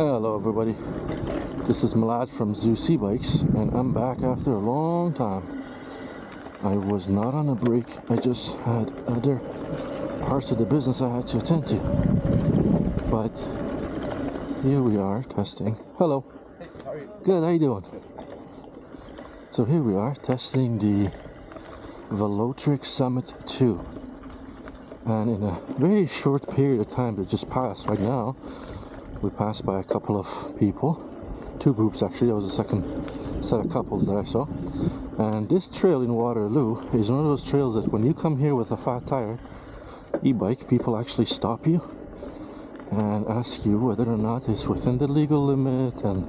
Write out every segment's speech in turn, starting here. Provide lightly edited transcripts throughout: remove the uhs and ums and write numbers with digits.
Hello everybody, this is Malad from Zeus eBikes, and I'm back after a long time. I was not on a break, I just had other parts of the business I had to attend to. But here we are testing. Hello. Hey, how are you? Good, how you doing? So here we are testing the Velotric Summit 2. And in a very short period of time that just passed right now, we passed by a couple of people, two groups actually. That was the second set of couples that I saw. And this trail in Waterloo is one of those trails that when you come here with a fat tire e-bike, people actually stop you and ask you whether or not it's within the legal limit and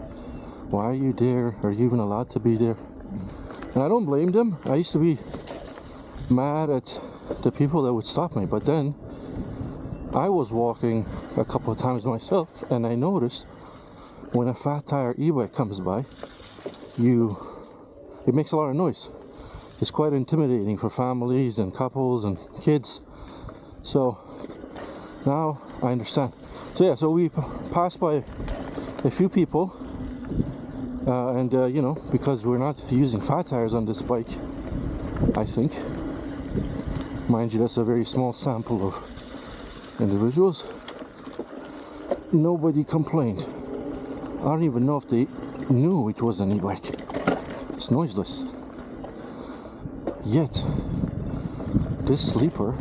why are you there, are you even allowed to be there. And I don't blame them. I used to be mad at the people that would stop me, but then I was walking a couple of times myself and I noticed when a fat tire e-bike comes by, it makes a lot of noise. It's quite intimidating for families and couples and kids. So now I understand. So yeah, so we passed by a few people and you know, because we're not using fat tires on this bike, I think, mind you, that's a very small sample of individuals, nobody complained. I don't even know if they knew it was an e-bike. It's noiseless. Yet this sleeper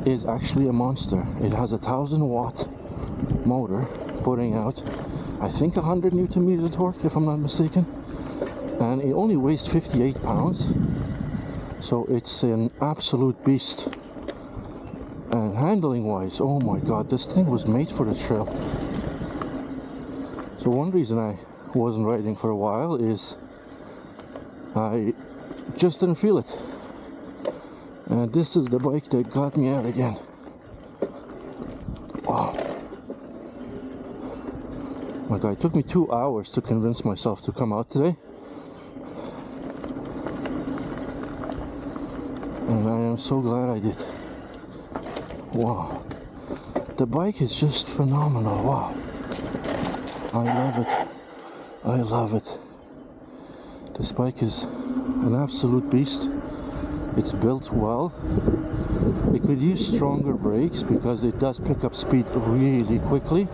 is actually a monster. It has a 1000-watt motor putting out, I think, 100 Newton meters of torque, if I'm not mistaken, and it only weighs 58 pounds. So it's an absolute beast. And handling wise, oh my god, this thing was made for the trail. So one reason I wasn't riding for a while is I just didn't feel it. And this is the bike that got me out again. Wow. My god, it took me 2 hours to convince myself to come out today. And I am so glad I did. Wow, the bike is just phenomenal. Wow, I love it. I love it. This bike is an absolute beast. It's built well. It could use stronger brakes because it does pick up speed really quickly.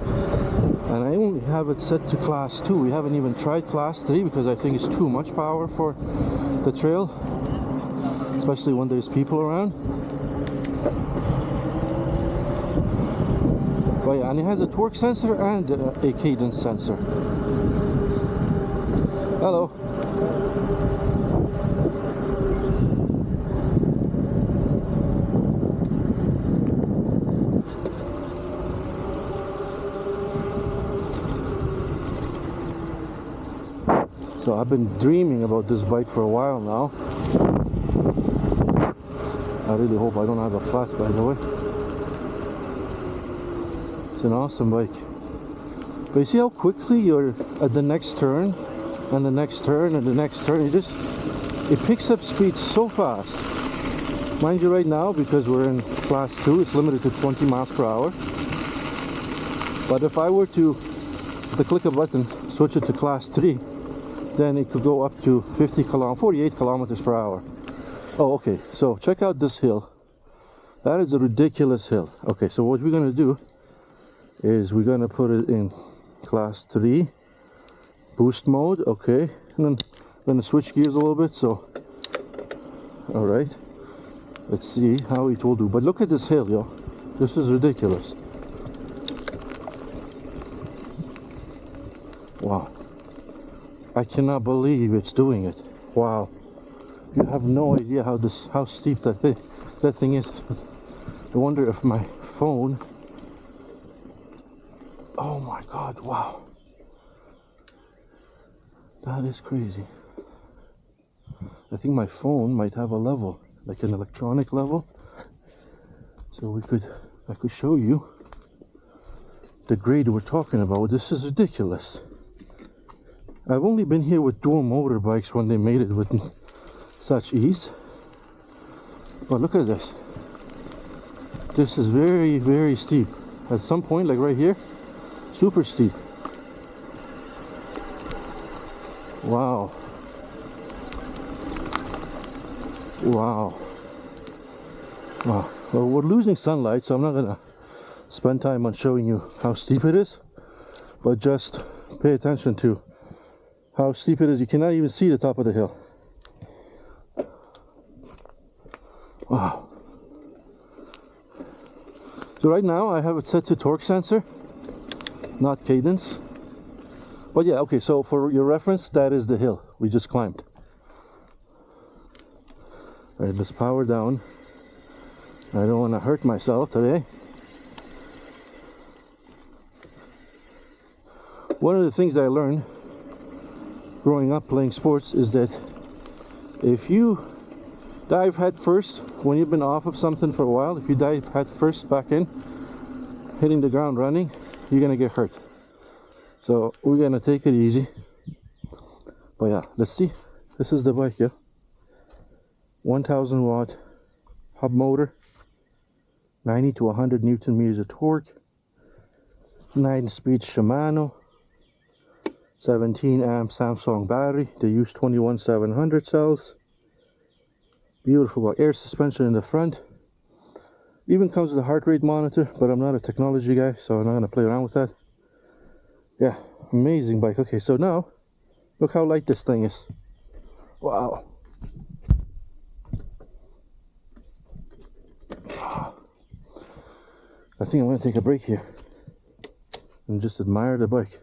And I only have it set to class 2. We haven't even tried class 3 because I think it's too much power for the trail, especially when there's people around. But yeah, and it has a torque sensor and a cadence sensor. Hello. So I've been dreaming about this bike for a while now. I really hope I don't have a flat, by the way. It's an awesome bike. But you see how quickly you're at the next turn and the next turn and the next turn. It picks up speed so fast. Mind you, right now, because we're in class 2, it's limited to 20 miles per hour. But if I were to, with the click of a button, switch it to class 3, then it could go up to 48 kilometers per hour. Oh, okay, so check out this hill. That is a ridiculous hill. Okay, so what we're gonna do is we're gonna put it in class 3 boost mode. Okay, and then I'm gonna switch gears a little bit. So all right, let's see how it will do. But look at this hill, yo. This is ridiculous. Wow, I cannot believe it's doing it. Wow, you have no idea how steep that thing is. I wonder if my phone, oh my god, wow, that is crazy. I think my phone might have a level, like an electronic level, so I could show you the grade we're talking about. This is ridiculous. I've only been here with dual motor bikes when they made it with such ease, but look at this. This is very, very steep. At some point, like right here, super steep. Wow. Wow. Wow. Well, we're losing sunlight, so I'm not gonna spend time on showing you how steep it is, but just pay attention to how steep it is. You cannot even see the top of the hill. Wow. So right now I have it set to torque sensor, not cadence. But yeah, okay, so for your reference, that is the hill we just climbed. All right, let's power down. I don't want to hurt myself today. One of the things I learned growing up playing sports is that if you dive head first when you've been off of something for a while, if you dive head first back in, hitting the ground running, you're gonna get hurt. So we're gonna take it easy. But yeah, let's see. This is the bike, yeah. 1000 watt hub motor, 90 to 100 Newton meters of torque, 9-speed Shimano, 17 amp Samsung battery. They use 21700 cells. Beautiful air suspension in the front. Even comes with a heart rate monitor, but I'm not a technology guy, so I'm not gonna play around with that. Yeah, amazing bike. Okay, so now look how light this thing is. Wow. I think I'm gonna take a break here and just admire the bike.